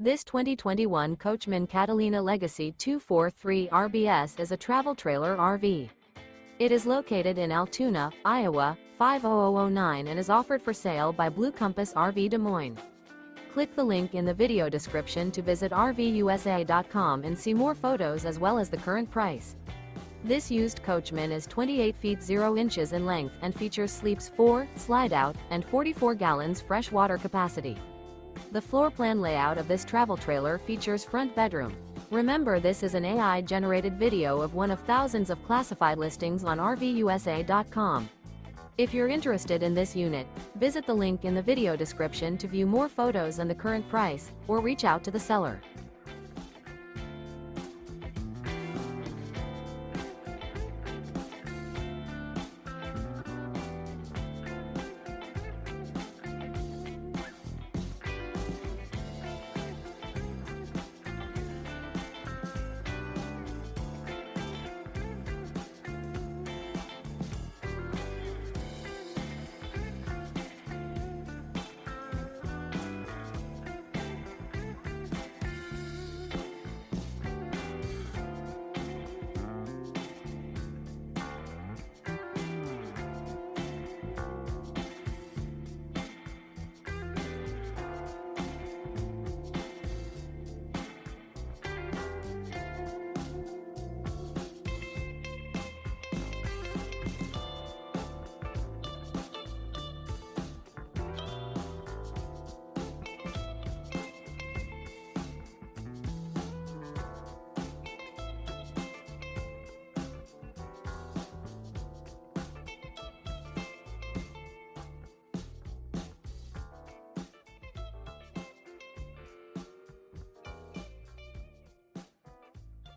This 2021 Coachmen Catalina Legacy 243 RBS is a travel trailer RV. It is located in Altoona, Iowa, 50009 and is offered for sale by Blue Compass RV Des Moines. Click the link in the video description to visit RVUSA.com and see more photos as well as the current price. This used Coachman is 28 feet 0 inches in length and features sleeps 4, Slideout, and 44 gallons fresh water capacity. The floor plan layout of this travel trailer features front bedroom. Remember, this is an AI-generated video of one of thousands of classified listings on RVUSA.com. If you're interested in this unit, visit the link in the video description to view more photos and the current price, or reach out to the seller.